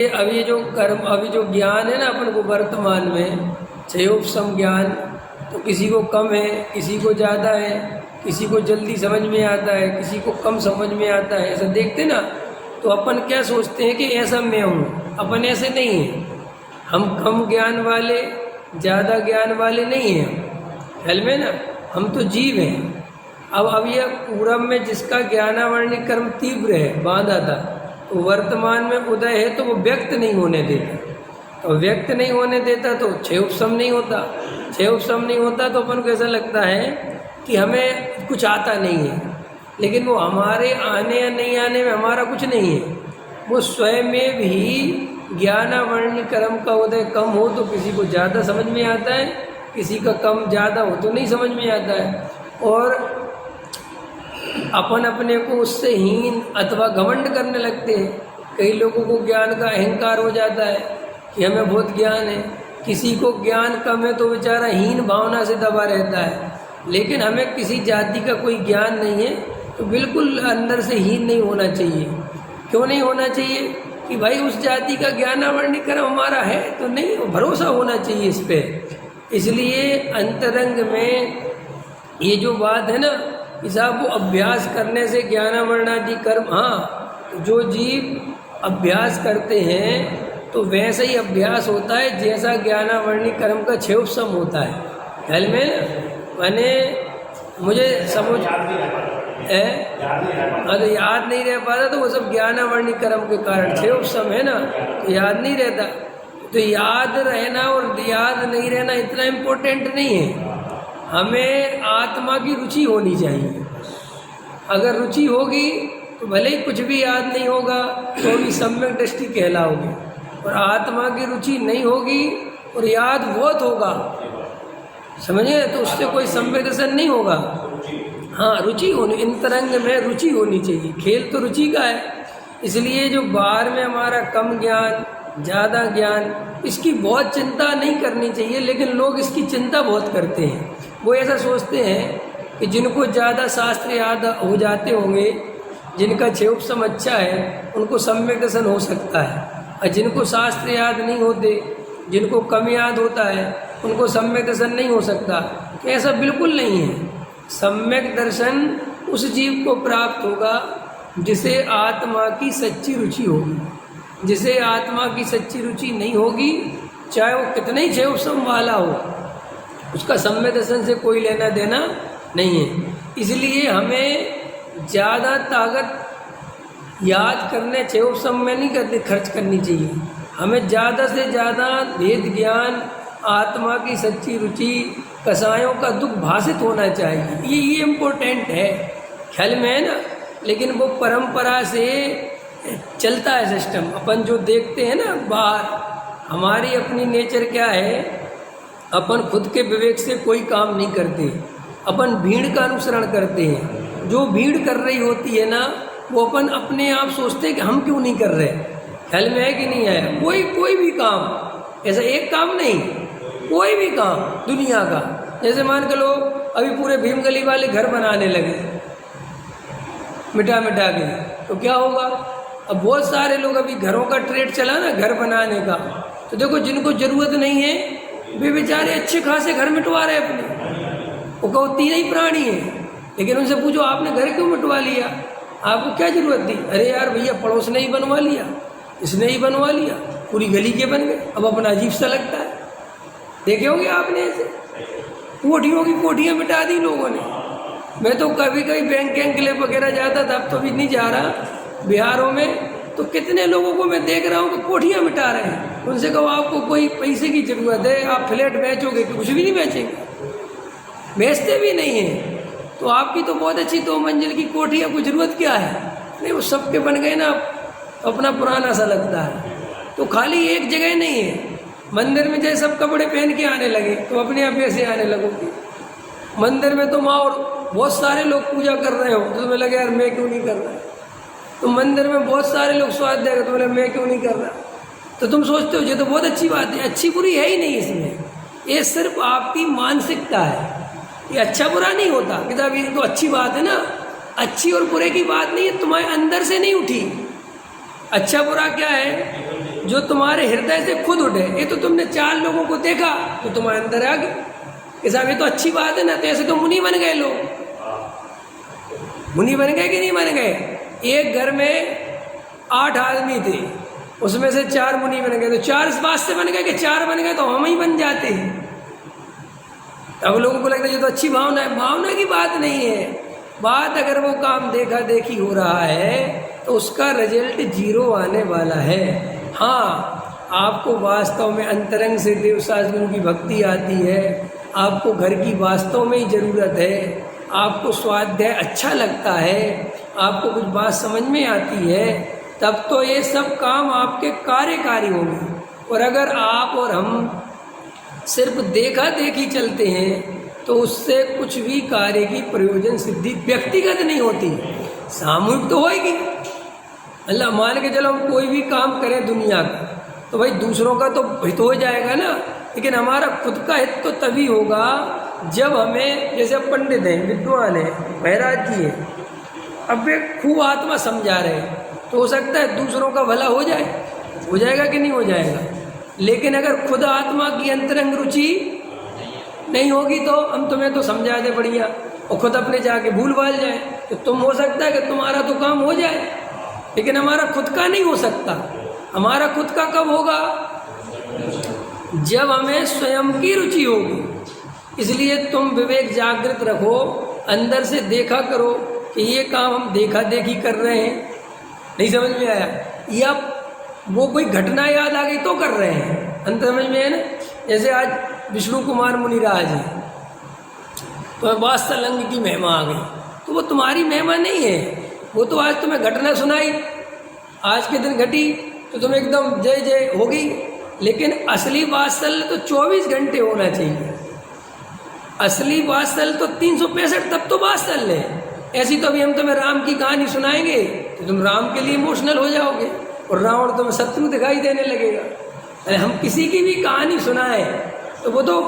अभी जो कर्म, अभी जो ज्ञान है ना अपन को वर्तमान में क्षयोपशम ज्ञान, तो किसी को कम है, किसी को ज़्यादा है, किसी को जल्दी समझ में आता है, किसी को कम समझ में आता है। ऐसा देखते ना, तो अपन क्या सोचते हैं कि ऐसा मैं हूँ। अपन ऐसे नहीं हैं। हम कम ज्ञान वाले, ज़्यादा ज्ञान वाले नहीं हैं। ख्याल में ना, हम तो जीव हैं। अब यह पूरब में जिसका ज्ञानावरणी कर्म तीव्र है, बांधा था, तो वर्तमान में उदय है, तो वो व्यक्त नहीं होने देता। तो व्यक्त नहीं होने देता तो क्षयोपशम नहीं होता। क्षयोपशम नहीं होता तो अपन को ऐसा लगता है कि हमें कुछ आता नहीं है। लेकिन वो हमारे आने या नहीं आने में हमारा कुछ नहीं है। वो स्वयं में भी ज्ञानावरणी कर्म का उदय कम हो तो किसी को ज़्यादा समझ में आता है, किसी का कम ज़्यादा हो तो नहीं समझ में आता है। और अपन अपने को उससे हीन अथवा घमंड करने लगते हैं। कई लोगों को ज्ञान का अहंकार हो जाता है कि हमें बहुत ज्ञान है। किसी को ज्ञान कम है तो बेचारा हीन भावना से दबा रहता है। लेकिन हमें किसी जाति का कोई ज्ञान नहीं है तो बिल्कुल अंदर से हीन नहीं होना चाहिए। क्यों नहीं होना चाहिए? कि भाई उस जाति का ज्ञानावरणी कर्म हमारा है तो नहीं, भरोसा होना चाहिए इस पर। इसलिए अंतरंग में ये जो बात है ना कि साहब वो अभ्यास करने से ज्ञानावरणादि कर्म, हाँ, जो जीव अभ्यास करते हैं तो वैसा ही अभ्यास होता है जैसा ज्ञानावरणी कर्म का क्षयोपशम होता है। ख्याल में मैंने मुझे समझ है, अगर याद नहीं रह पाता तो वो सब ज्ञानावरणी कर्म के कारण। क्षयोपशम है ना तो याद नहीं रहता। तो याद रहना और याद नहीं रहना इतना इम्पोर्टेंट नहीं है। हमें आत्मा की रुचि होनी चाहिए। अगर रुचि होगी तो भले ही कुछ भी याद नहीं होगा तो भी सम्यक दृष्टि कहलाओगे। और आत्मा की रुचि नहीं होगी और याद बहुत होगा, समझे, तो उससे कोई सम्यक दर्शन नहीं होगा। हाँ, रुचि होनी, इंतरंग में रुचि होनी चाहिए। खेल तो रुचि का है। इसलिए जो बाहर में हमारा कम ज्ञान, ज़्यादा ज्ञान, इसकी बहुत चिंता नहीं करनी चाहिए। लेकिन लोग इसकी चिंता बहुत करते हैं। वो ऐसा सोचते हैं कि जिनको ज़्यादा शास्त्र याद हो जाते होंगे, जिनका क्षयोपशम अच्छा है, उनको सम्यक दर्शन हो सकता है। और जिनको शास्त्र याद नहीं होते, जिनको कम याद होता है, उनको सम्यक दर्शन नहीं हो सकता। तो ऐसा बिल्कुल नहीं है। सम्यक दर्शन उस जीव को प्राप्त होगा जिसे आत्मा की सच्ची रुचि होगी। जिसे आत्मा की सच्ची रुचि नहीं होगी, चाहे वो कितने ही क्षयोपशम वाला हो, उसका सम्यक दर्शन से कोई लेना देना नहीं है। इसलिए हमें ज़्यादा ताकत याद करने क्षयोपशम में नहीं खर्च करनी चाहिए। हमें ज़्यादा से ज़्यादा भेद ज्ञान, आत्मा की सच्ची रुचि, कसायों का दुख भाषित होना चाहिए। ये इम्पोर्टेंट है। ख्याल में है ना। लेकिन वो परंपरा से चलता है सिस्टम। अपन जो देखते हैं ना बाहर, हमारी अपनी नेचर क्या है, अपन खुद के विवेक से कोई काम नहीं करते। अपन भीड़ का अनुसरण करते हैं। जो भीड़ कर रही होती है ना, वो अपन अपने आप सोचते हैं कि हम क्यों नहीं कर रहे। ख्याल में है कि नहीं है? कोई भी काम, ऐसा एक काम नहीं, कोई भी काम दुनिया का। जैसे मान के लोग अभी पूरे भीमगली वाले घर बनाने लगे मिटा मिटा के, तो क्या होगा? अब बहुत सारे लोग अभी घरों का ट्रेड चला ना, घर बनाने का। तो देखो, जिनको जरूरत नहीं है वे बेचारे अच्छे खासे घर मिटवा रहे अपने। वो कहो तीन ही प्राणी है, लेकिन उनसे पूछो आपने घर क्यों मिटवा लिया, आपको क्या जरूरत थी? अरे यार भैया, पड़ोस ने ही बनवा लिया, इसने ही बनवा लिया, पूरी गली के बन गए। अब अपना अजीब सा लगता है। देखे होंगे आपने ऐसे कोठियों की कोठियाँ मिटा दी लोगों ने। मैं तो कभी कभी बैंक क्लिप वगैरह जाता था, अब तो भी नहीं जा रहा। बिहारों में तो कितने लोगों को मैं देख रहा हूँ कि कोठियाँ मिटा रहे हैं। उनसे कहो आपको कोई पैसे की जरूरत है, आप फ्लैट बेचोगे? कि कुछ भी नहीं बेचेंगे, बेचते भी नहीं हैं। तो आपकी तो बहुत अच्छी 2 मंजिल की कोठियाँ, कोई ज़रूरत क्या है? नहीं, वो सबके बन गए ना, अपना पुराना सा लगता है। तो खाली एक जगह नहीं है। मंदिर में जैसे सब कपड़े पहन के आने लगे तो अपने आप ऐसे आने लगोगे। मंदिर में तो माँ और बहुत सारे लोग पूजा कर रहे हो तो तुम्हें लगे यार मैं क्यों नहीं कर रहा। तो मंदिर में बहुत सारे लोग स्वाद दे रहे, तुम्हें मैं क्यों नहीं कर रहा। तो तुम सोचते हो ये तो बहुत अच्छी बात है। अच्छी बुरी है ही नहीं इसमें, ये सिर्फ आपकी मानसिकता है। ये अच्छा बुरा नहीं होता कि साहब ये तो अच्छी बात है ना। अच्छी और बुरे की बात नहीं है, तुम्हारे अंदर से नहीं उठी। अच्छा बुरा क्या है? जो तुम्हारे हृदय से खुद उठे। ये तो तुमने 4 लोगों को देखा तो तुम्हारे अंदर आ गई कि साहब ये तो अच्छी बात है ना, तो ऐसे तो मुनि बन गए लोग। मुनि बन गए कि नहीं बन गए? एक घर में 8 आदमी थे, उसमें से 4 मुनि बन गए, तो 4 इस बात से बन गए कि 4 बन गए तो हम ही बन जाते हैं। अब लोगों को लगता है ये तो अच्छी भावना है। भावना की बात नहीं है बात। अगर वो काम देखा देखी हो रहा है तो उसका रिजल्ट 0 आने वाला है। हाँ, आपको वास्तव में अंतरंग से देव साधु की भक्ति आती है, आपको घर की वास्तव में ही ज़रूरत है, आपको स्वाध्याय अच्छा लगता है, आपको कुछ बात समझ में आती है, तब तो ये सब काम आपके कार्यकारी होंगे। और अगर आप और हम सिर्फ देखा देखी चलते हैं तो उससे कुछ भी कार्य की प्रयोजन सिद्धि व्यक्तिगत नहीं होती, सामूहिक तो होएगी। अल्लाह मान के चलो हम कोई भी काम करें दुनिया का तो भाई दूसरों का तो हित हो जाएगा ना, लेकिन हमारा खुद का हित तो तभी होगा जब हमें, जैसे अब पंडित हैं, विद्वान हैं, महाराज जी हैं, अब वे खूब आत्मा समझा रहे हैं तो हो सकता है दूसरों का भला हो जाएगा कि नहीं हो जाएगा। लेकिन अगर खुद आत्मा की अंतरंग रुचि नहीं होगी तो हम तुम्हें तो समझा दे बढ़िया और खुद अपने जाके भूल भाल जाए तो तुम हो सकता है कि तुम्हारा तो काम हो जाए, लेकिन हमारा खुद का नहीं हो सकता। हमारा खुद का कब होगा? जब हमें स्वयं की रुचि होगी। इसलिए तुम विवेक जागृत रखो, अंदर से देखा करो कि ये काम हम देखा देखी कर रहे हैं, नहीं समझ में आया, या वो कोई घटना याद आ गई तो कर रहे हैं, अंत समझ में है ना। जैसे आज विष्णु कुमार मुनिराज है तो वात्सल्य की महिमा आ गई, तो वो तुम्हारी महिमा नहीं है, वो तो आज तुम्हें घटना सुनाई, आज के दिन घटी तो तुम एकदम जय जय हो गई। लेकिन असली वात्सल्य तो 24 घंटे होना चाहिए। असली वात्सल्य तो 365 तब तो वात्सल्य है। ऐसी तो अभी हम तुम्हें राम की कहानी सुनाएंगे तो तुम राम के लिए इमोशनल हो जाओगे और रावण तुम्हें शत्रु दिखाई देने लगेगा। अरे हम किसी की भी कहानी सुनाए तो वो तो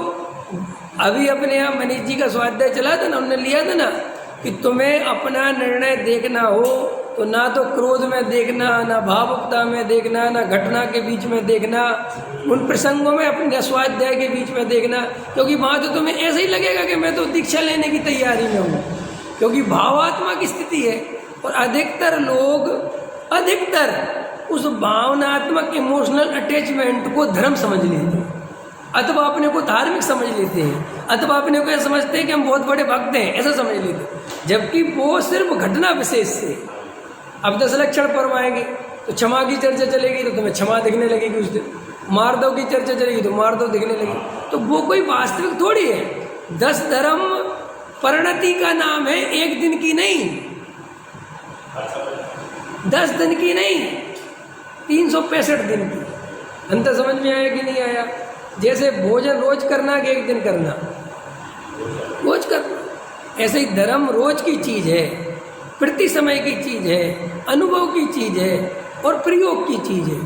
अभी अपने यहाँ मनीष जी का स्वाध्याय चला था ना, उन्होंने लिया था ना कि तुम्हें अपना निर्णय देखना हो तो ना तो क्रोध में देखना, ना भावुकता में देखना, ना घटना के बीच में देखना, उन प्रसंगों में अपने स्वाध्याय के बीच में देखना, क्योंकि वहाँ तो तुम्हें ऐसे ही लगेगा कि मैं तो दीक्षा लेने की तैयारी में हूँ, क्योंकि भावात्मा की स्थिति है। और अधिकतर लोग उस भावनात्मक इमोशनल अटैचमेंट को धर्म समझ लेते हैं, अथवा अपने को धार्मिक समझ लेते हैं, अथवा अपने को ऐसा समझते हैं कि हम बहुत बड़े भक्त हैं, ऐसा समझ लेते हैं, जबकि वो सिर्फ घटना विशेष से। अब 10 लक्षण पर्व आएंगे तो क्षमा की चर्चा चलेगी तो तुम्हें क्षमा दिखने लगेगी, उस दिन मार्दव की चर्चा चलेगी तो मार्दव दिखने लगेगी। तो वो कोई वास्तविक थोड़ी है। 10 धर्म परिणति का नाम है, एक दिन की नहीं, 10 दिन की नहीं, 365 दिन की। अंतर समझ में आया कि नहीं आया? जैसे भोजन रोज करना कि एक दिन करना, रोज करना, ऐसे ही धर्म रोज की चीज है, प्रति समय की चीज है, अनुभव की चीज है और प्रयोग की चीज है।